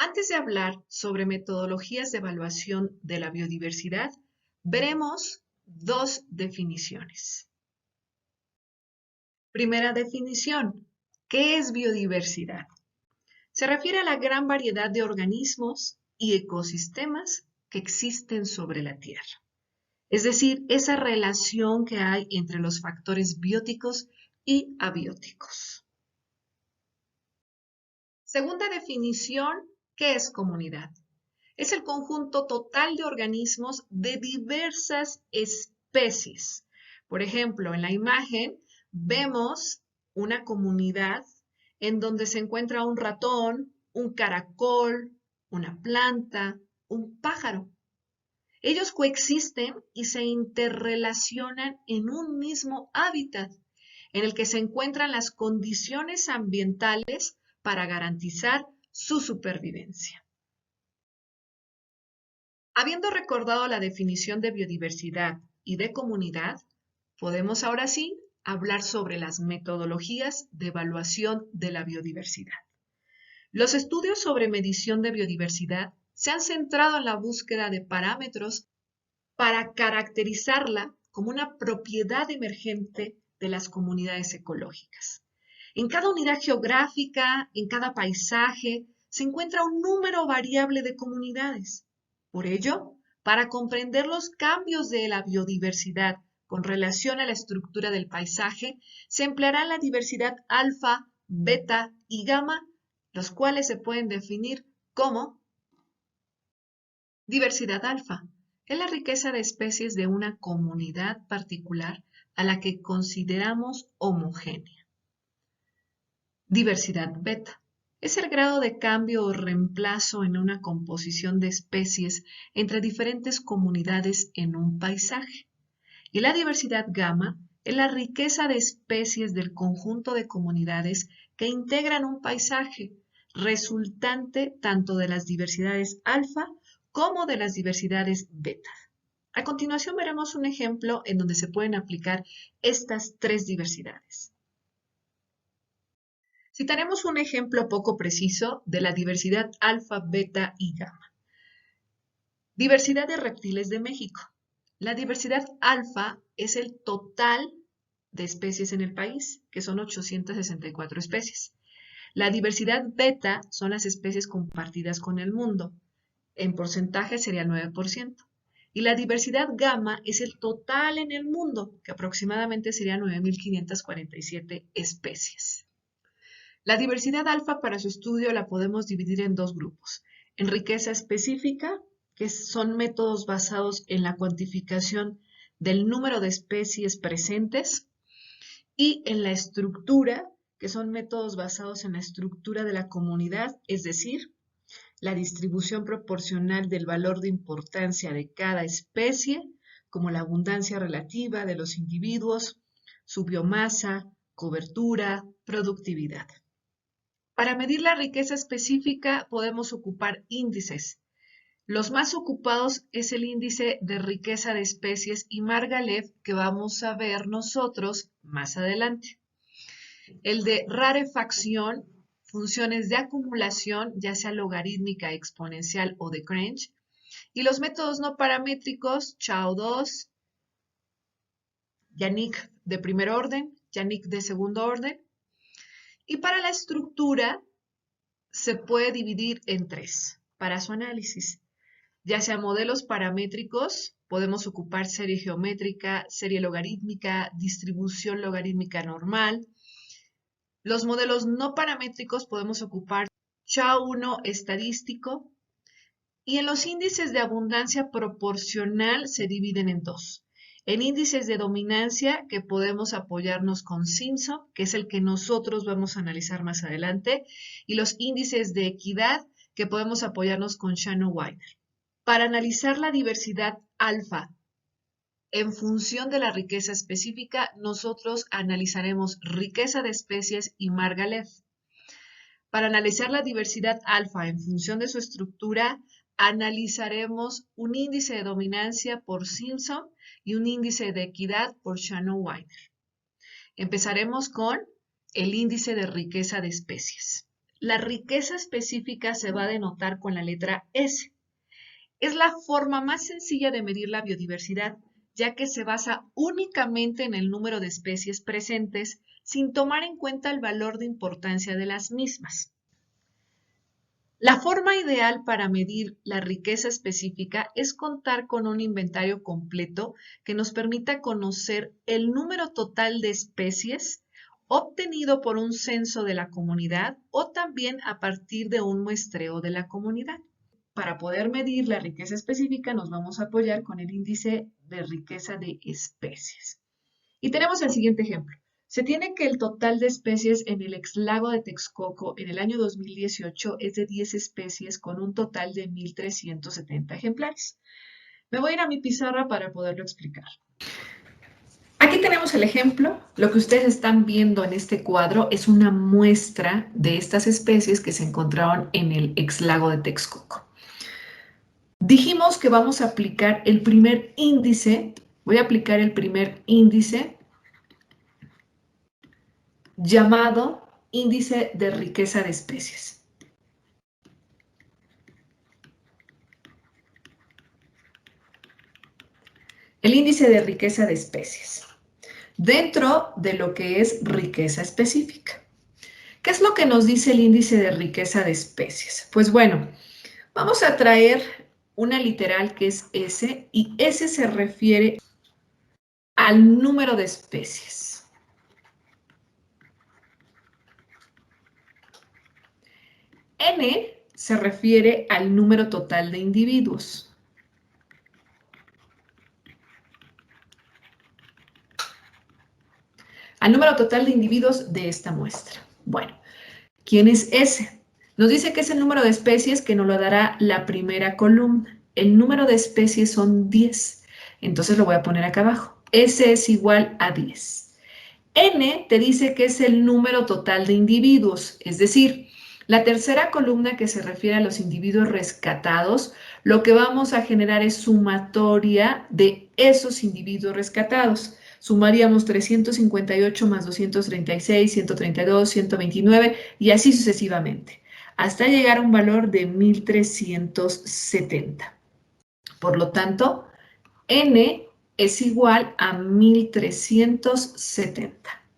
Antes de hablar sobre metodologías de evaluación de la biodiversidad, veremos dos definiciones. Primera definición, ¿qué es biodiversidad? Se refiere a la gran variedad de organismos y ecosistemas que existen sobre la Tierra. Es decir, esa relación que hay entre los factores bióticos y abióticos. Segunda definición, ¿qué es comunidad? Es el conjunto total de organismos de diversas especies. Por ejemplo, en la imagen vemos una comunidad en donde se encuentra un ratón, un caracol, una planta, un pájaro. Ellos coexisten y se interrelacionan en un mismo hábitat, en el que se encuentran las condiciones ambientales para garantizar su supervivencia. Habiendo recordado la definición de biodiversidad y de comunidad, podemos ahora sí hablar sobre las metodologías de evaluación de la biodiversidad. Los estudios sobre medición de biodiversidad se han centrado en la búsqueda de parámetros para caracterizarla como una propiedad emergente de las comunidades ecológicas. En cada unidad geográfica, en cada paisaje, se encuentra un número variable de comunidades. Por ello, para comprender los cambios de la biodiversidad con relación a la estructura del paisaje, se empleará la diversidad alfa, beta y gamma, los cuales se pueden definir como diversidad alfa. Es la riqueza de especies de una comunidad particular a la que consideramos homogénea. Diversidad beta. Es el grado de cambio o reemplazo en una composición de especies entre diferentes comunidades en un paisaje. Y la diversidad gamma es la riqueza de especies del conjunto de comunidades que integran un paisaje, resultante tanto de las diversidades alfa como de las diversidades beta. A continuación veremos un ejemplo en donde se pueden aplicar estas tres diversidades. Citaremos un ejemplo poco preciso de la diversidad alfa, beta y gamma. Diversidad de reptiles de México. La diversidad alfa es el total de especies en el país, que son 864 especies. La diversidad beta son las especies compartidas con el mundo. En porcentaje sería el 9%. Y la diversidad gamma es el total en el mundo, que aproximadamente serían 9.547 especies. La diversidad alfa para su estudio la podemos dividir en dos grupos. En riqueza específica, que son métodos basados en la cuantificación del número de especies presentes, y en la estructura, que son métodos basados en la estructura de la comunidad, es decir, la distribución proporcional del valor de importancia de cada especie, como la abundancia relativa de los individuos, su biomasa, cobertura, productividad. Para medir la riqueza específica podemos ocupar índices. Los más ocupados es el índice de riqueza de especies y Margalef, que vamos a ver nosotros más adelante. El de rarefacción, funciones de acumulación, ya sea logarítmica, exponencial o de Cranch, y los métodos no paramétricos, Chow-2, Yannick de primer orden, Yannick de segundo orden. Y para la estructura se puede dividir en tres para su análisis. Ya sea modelos paramétricos, podemos ocupar serie geométrica, serie logarítmica, distribución logarítmica normal. Los modelos no paramétricos podemos ocupar SHA-1 estadístico. Y en los índices de abundancia proporcional se dividen en dos. En índices de dominancia, que podemos apoyarnos con Simpson, que es el que nosotros vamos a analizar más adelante, y los índices de equidad, que podemos apoyarnos con Shannon-Weiner. Para analizar la diversidad alfa en función de la riqueza específica, nosotros analizaremos riqueza de especies y Margalef. Para analizar la diversidad alfa en función de su estructura, analizaremos un índice de dominancia por Simpson y un índice de equidad por Shannon-Weiner. Empezaremos con el índice de riqueza de especies. la riqueza específica se va a denotar con la letra S. Es la forma más sencilla de medir la biodiversidad, ya que se basa únicamente en el número de especies presentes, sin tomar en cuenta el valor de importancia de las mismas. La forma ideal para medir la riqueza específica es contar con un inventario completo que nos permita conocer el número total de especies obtenido por un censo de la comunidad o también a partir de un muestreo de la comunidad. Para poder medir la riqueza específica nos vamos a apoyar con el índice de riqueza de especies. Y tenemos el siguiente ejemplo. Se tiene que el total de especies en el exlago de Texcoco en el año 2018 es de 10 especies con un total de 1.370 ejemplares. Me voy a ir a mi pizarra para poderlo explicar. Aquí tenemos el ejemplo. Lo que ustedes están viendo en este cuadro es una muestra de estas especies que se encontraron en el exlago de Texcoco. Dijimos que vamos a aplicar el primer índice. Voy a aplicar el primer índice llamado índice de riqueza de especies. El índice de riqueza de especies, dentro de lo que es riqueza específica. ¿Qué es lo que nos dice el índice de riqueza de especies? Pues bueno, vamos a traer una literal que es S, y S se refiere al número de especies. N se refiere al número total de individuos. Al número total de individuos de esta muestra. Bueno, ¿quién es S? Nos dice que es el número de especies que nos lo dará la primera columna. El número de especies son 10. Entonces lo voy a poner acá abajo. S es igual a 10. N te dice que es el número total de individuos, es decir, la tercera columna que se refiere a los individuos rescatados, lo que vamos a generar es sumatoria de esos individuos rescatados. Sumaríamos 358 más 236, 132, 129 y así sucesivamente, hasta llegar a un valor de 1.370. Por lo tanto, N es igual a 1.370.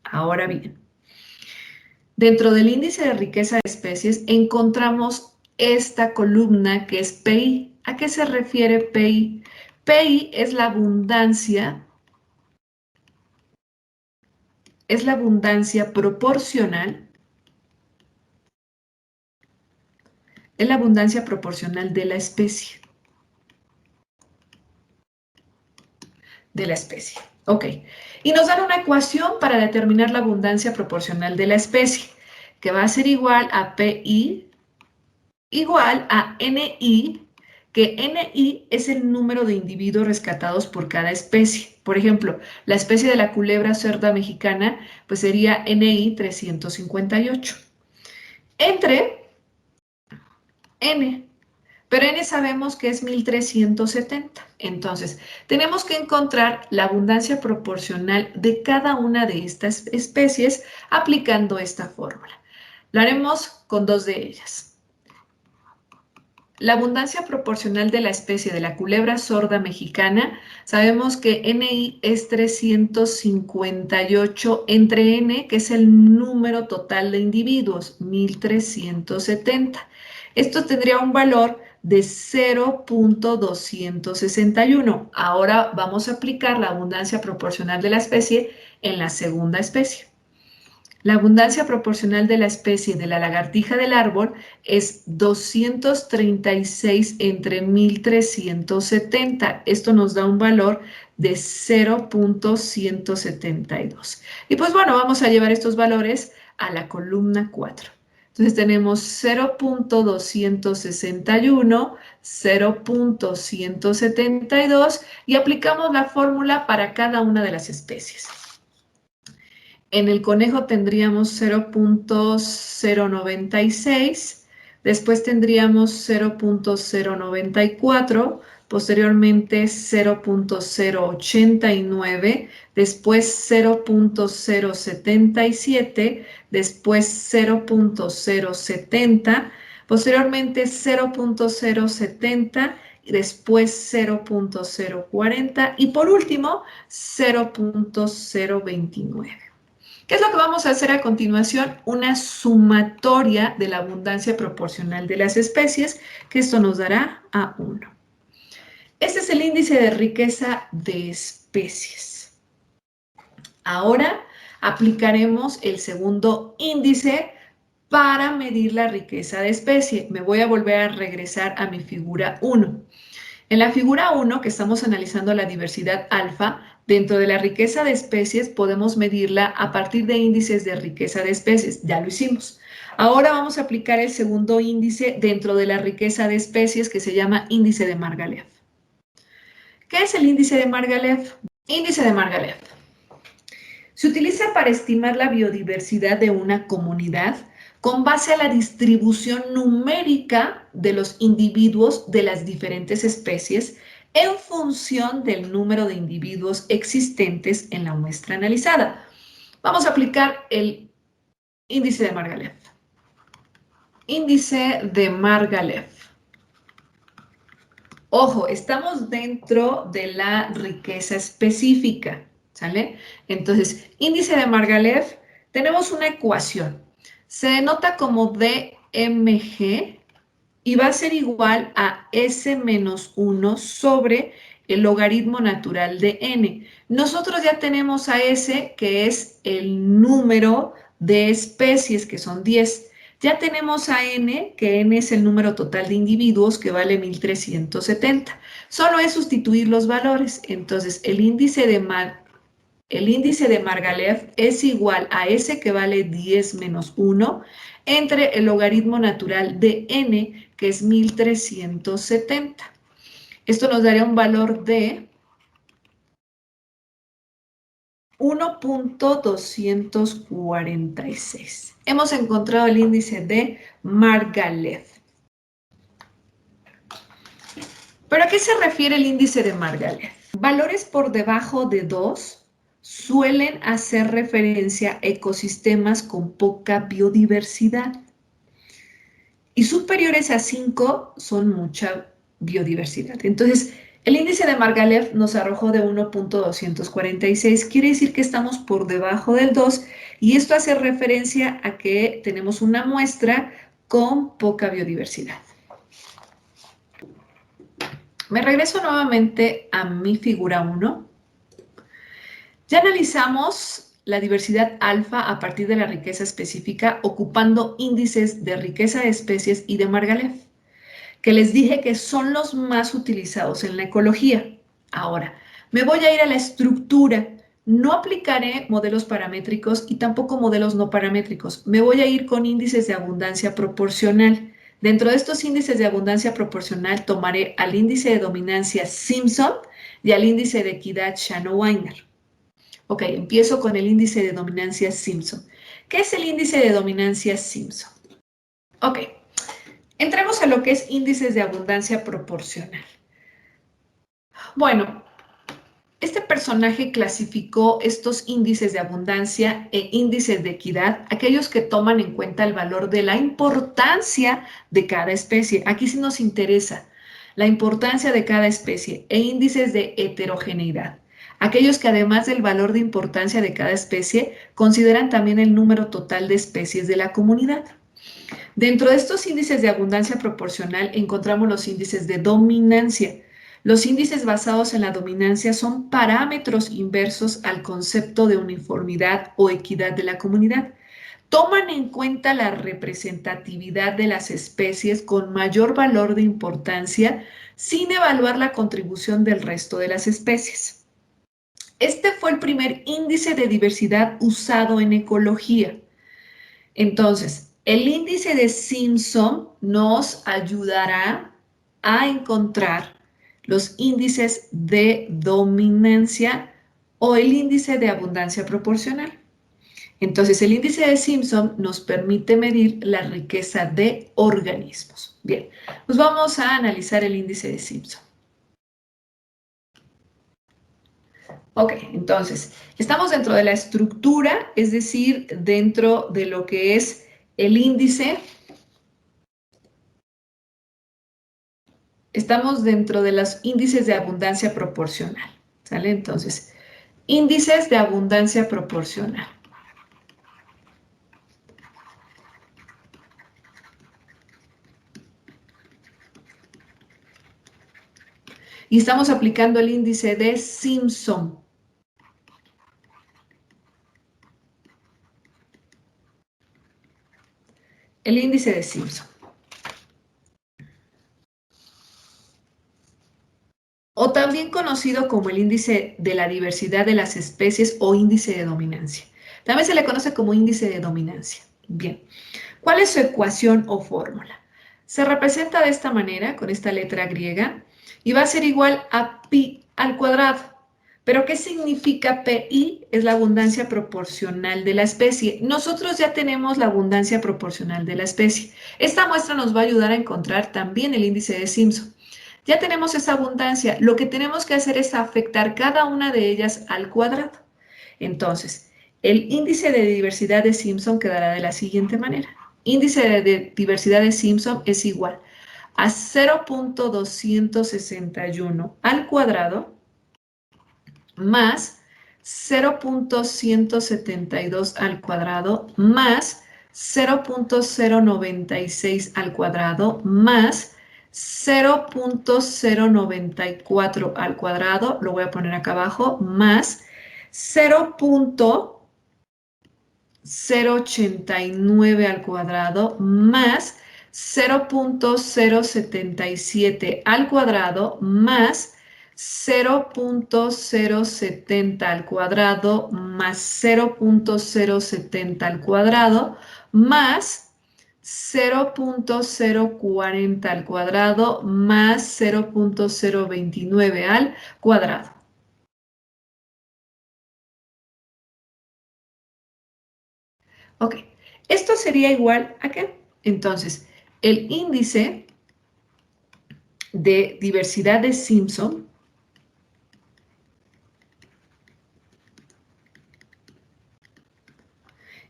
Ahora bien, dentro del índice de riqueza de especies encontramos esta columna que es PI. ¿A qué se refiere PI? PI es la abundancia proporcional. Es la abundancia proporcional de la especie. Ok. Y nos dan una ecuación para determinar la abundancia proporcional de la especie, que va a ser igual a PI igual a NI, que NI es el número de individuos rescatados por cada especie. Por ejemplo, la especie de la culebra cerda mexicana, pues sería NI 358. Entre N, pero N sabemos que es 1.370. Entonces, tenemos que encontrar la abundancia proporcional de cada una de estas especies aplicando esta fórmula. Lo haremos con dos de ellas. La abundancia proporcional de la especie de la culebra sorda mexicana, sabemos que NI es 358 entre N, que es el número total de individuos, 1.370. Esto tendría un valor de 0.261. Ahora vamos a aplicar la abundancia proporcional de la especie en la segunda especie. La abundancia proporcional de la especie de la lagartija del árbol es 236 entre 1.370. Esto nos da un valor de 0.172. Y pues bueno, vamos a llevar estos valores a la columna 4. Entonces tenemos 0.261, 0.172 y aplicamos la fórmula para cada una de las especies. En el conejo tendríamos 0.096, después tendríamos 0.094, posteriormente 0.089, después 0.077, después 0.070, posteriormente 0.070 y después 0.040 y por último 0.029. ¿Qué es lo que vamos a hacer a continuación? Una sumatoria de la abundancia proporcional de las especies, que esto nos dará A1. Este es el índice de riqueza de especies. Ahora aplicaremos el segundo índice para medir la riqueza de especie. Me voy a volver a regresar a mi figura 1. En la figura 1, que estamos analizando la diversidad alfa, dentro de la riqueza de especies podemos medirla a partir de índices de riqueza de especies. Ya lo hicimos. Ahora vamos a aplicar el segundo índice dentro de la riqueza de especies que se llama índice de Margalef. ¿Qué es el índice de Margalef? Índice de Margalef. Se utiliza para estimar la biodiversidad de una comunidad con base a la distribución numérica de los individuos de las diferentes especies en función del número de individuos existentes en la muestra analizada. Vamos a aplicar el índice de Margalef. Índice de Margalef. Ojo, estamos dentro de la riqueza específica, ¿sale? Entonces, índice de Margalef, tenemos una ecuación. Se denota como DMG y va a ser igual a S menos 1 sobre el logaritmo natural de N. Nosotros ya tenemos a S, que es el número de especies, que son 10. Ya tenemos a N, que N es el número total de individuos, que vale 1370. Solo es sustituir los valores. Entonces, el índice de Margalef es igual a S, que vale 10 menos 1, entre el logaritmo natural de N, que es 1370. Esto nos daría un valor de 1.246. Hemos encontrado el índice de Margalef. ¿Pero a qué se refiere el índice de Margalef? Valores por debajo de 2 suelen hacer referencia a ecosistemas con poca biodiversidad. Y superiores a 5 son mucha biodiversidad. Entonces, el índice de Margalef nos arrojó de 1.246, quiere decir que estamos por debajo del 2 y esto hace referencia a que tenemos una muestra con poca biodiversidad. Me regreso nuevamente a mi figura 1. Ya analizamos la diversidad alfa a partir de la riqueza específica ocupando índices de riqueza de especies y de Margalef, que les dije que son los más utilizados en la ecología. Ahora, me voy a ir a la estructura. No aplicaré modelos paramétricos y tampoco modelos no paramétricos. Me voy a ir con índices de abundancia proporcional. Dentro de estos índices de abundancia proporcional tomaré al índice de dominancia Simpson y al índice de equidad Shannon-Weiner. Ok, empiezo con el índice de dominancia Simpson. ¿Qué es el índice de dominancia Simpson? Ok, entremos a lo que es índices de abundancia proporcional. Bueno, este personaje clasificó estos índices de abundancia e índices de equidad, aquellos que toman en cuenta el valor de la importancia de cada especie. Aquí sí nos interesa la importancia de cada especie e índices de heterogeneidad. Aquellos que además del valor de importancia de cada especie, consideran también el número total de especies de la comunidad. Dentro de estos índices de abundancia proporcional encontramos los índices de dominancia. Los índices basados en la dominancia son parámetros inversos al concepto de uniformidad o equidad de la comunidad. Toman en cuenta la representatividad de las especies con mayor valor de importancia sin evaluar la contribución del resto de las especies. Este fue el primer índice de diversidad usado en ecología. Entonces, el índice de Simpson nos ayudará a encontrar los índices de dominancia o el índice de abundancia proporcional. Entonces, el índice de Simpson nos permite medir la riqueza de organismos. Bien, pues vamos a analizar el índice de Simpson. Ok, entonces, estamos dentro de la estructura, es decir, dentro de lo que es el índice. Estamos dentro de los índices de abundancia proporcional, ¿sale? Entonces, índices de abundancia proporcional. Y estamos aplicando el índice de Simpson. El índice de Simpson. O también conocido como el índice de la diversidad de las especies o índice de dominancia. También se le conoce como índice de dominancia. Bien, ¿cuál es su ecuación o fórmula? Se representa de esta manera, con esta letra griega, y va a ser igual a pi al cuadrado. ¿Pero qué significa PI? Es la abundancia proporcional de la especie. Nosotros ya tenemos la abundancia proporcional de la especie. Esta muestra nos va a ayudar a encontrar también el índice de Simpson. Ya tenemos esa abundancia. Lo que tenemos que hacer es afectar cada una de ellas al cuadrado. Entonces, el índice de diversidad de Simpson quedará de la siguiente manera. Índice de diversidad de Simpson es igual a 0.261 al cuadrado más 0.172 al cuadrado más 0.096 al cuadrado más 0.094 al cuadrado, lo voy a poner acá abajo, más 0.089 al cuadrado más 0.077 al cuadrado más 0.070 al cuadrado más 0.070 al cuadrado más 0.040 al cuadrado más 0.029 al cuadrado. Ok, esto sería igual a ¿qué? Entonces, el índice de diversidad de Simpson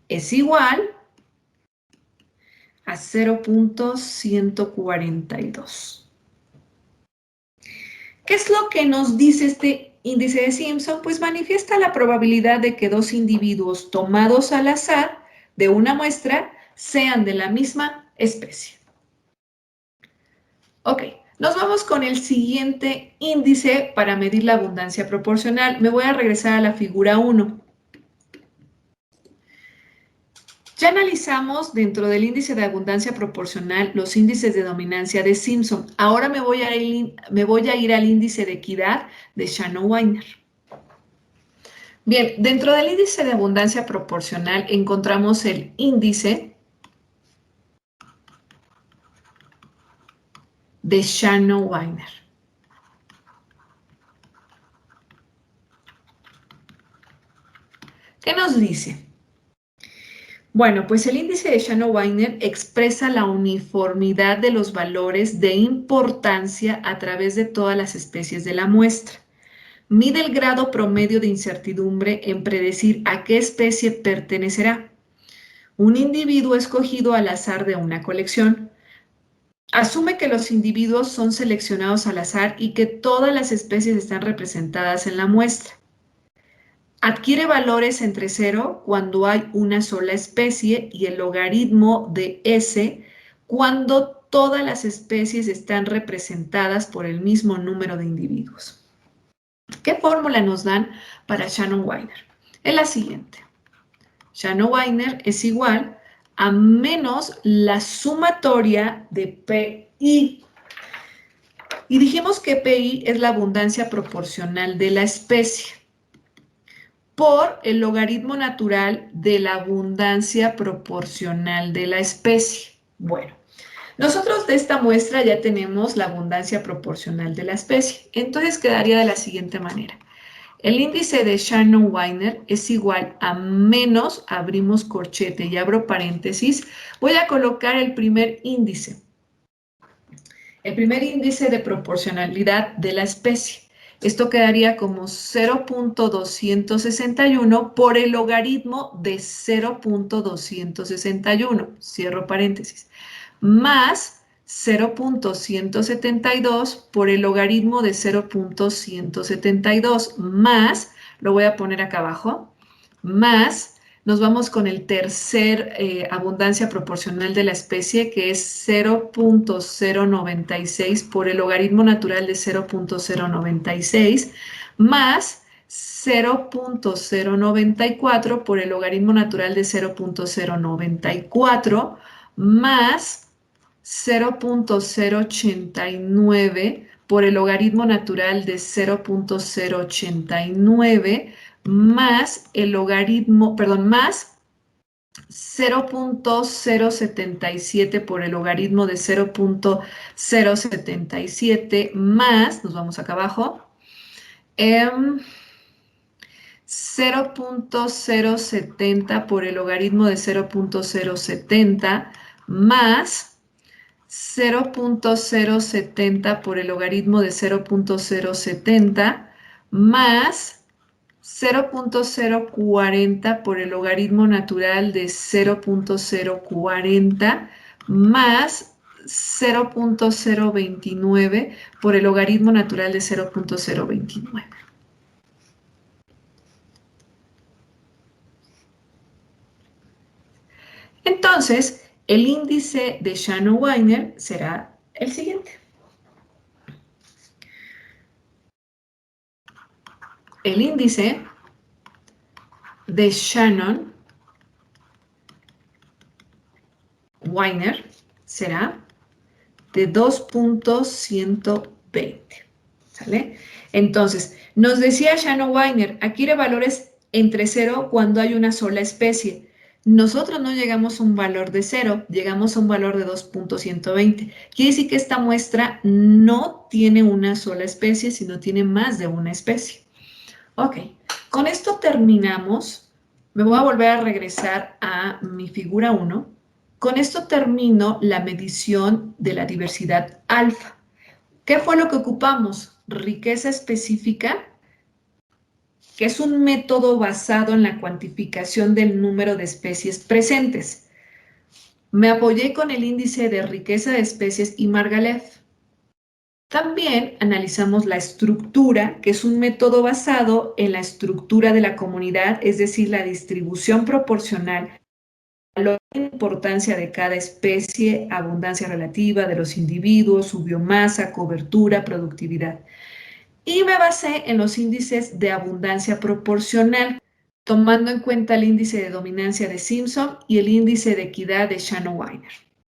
es igual a 0.142. ¿Qué es lo que nos dice este índice de Simpson? Pues manifiesta la probabilidad de que dos individuos tomados al azar de una muestra sean de la misma especie. Ok, nos vamos con el siguiente índice para medir la abundancia proporcional. Me voy a regresar a la figura 1. Ya analizamos dentro del índice de abundancia proporcional los índices de dominancia de Simpson. Ahora me voy a ir al índice de equidad de Shannon-Weiner. Bien, dentro del índice de abundancia proporcional encontramos el índice de Shannon-Weiner. ¿Qué nos dice? Bueno, pues el índice de Shannon-Weiner expresa la uniformidad de los valores de importancia a través de todas las especies de la muestra. Mide el grado promedio de incertidumbre en predecir a qué especie pertenecerá un individuo escogido al azar de una colección. Asume que los individuos son seleccionados al azar y que todas las especies están representadas en la muestra. Adquiere valores entre 0 cuando hay una sola especie y el logaritmo de S cuando todas las especies están representadas por el mismo número de individuos. ¿Qué fórmula nos dan para Shannon-Weiner? Es la siguiente. Shannon-Weiner es igual a menos la sumatoria de PI. Y dijimos que PI es la abundancia proporcional de la especie por el logaritmo natural de la abundancia proporcional de la especie. Bueno, nosotros de esta muestra ya tenemos la abundancia proporcional de la especie. Entonces quedaría de la siguiente manera. El índice de Shannon-Weiner es igual a menos, abrimos corchete y abro paréntesis, voy a colocar el primer índice de proporcionalidad de la especie. Esto quedaría como 0.261 por el logaritmo de 0.261, cierro paréntesis, más 0.172 por el logaritmo de 0.172, más, lo voy a poner acá abajo, más, nos vamos con el tercer abundancia proporcional de la especie, que es 0.096 por el logaritmo natural de 0.096, más 0.094 por el logaritmo natural de 0.094, más 0.089 por el logaritmo natural de 0.089 más el logaritmo, perdón, más 0.077 por el logaritmo de 0.077 más, nos vamos acá abajo, 0.070 por el logaritmo de 0.070 más 0.070 por el logaritmo de 0.070 más 0.040 por el logaritmo natural de 0.040 más 0.029 por el logaritmo natural de 0.029. Entonces, el índice de Shannon-Weiner será el siguiente. El índice de Shannon-Weiner será de 2.120. ¿Sale? Entonces, nos decía Shannon-Weiner, adquiere valores entre 0 cuando hay una sola especie. Nosotros no llegamos a un valor de 0, llegamos a un valor de 2.120. Quiere decir que esta muestra no tiene una sola especie, sino tiene más de una especie. Ok, con esto terminamos. Me voy a volver a regresar a mi figura 1. Con esto termino la medición de la diversidad alfa. ¿Qué fue lo que ocupamos? Riqueza específica, que es un método basado en la cuantificación del número de especies presentes. Me apoyé con el índice de riqueza de especies y Margalef. También analizamos la estructura, que es un método basado en la estructura de la comunidad, es decir, la distribución proporcional a la importancia de cada especie, abundancia relativa de los individuos, su biomasa, cobertura, productividad. Y me basé en los índices de abundancia proporcional, tomando en cuenta el índice de dominancia de Simpson y el índice de equidad de Shannon-Weiner.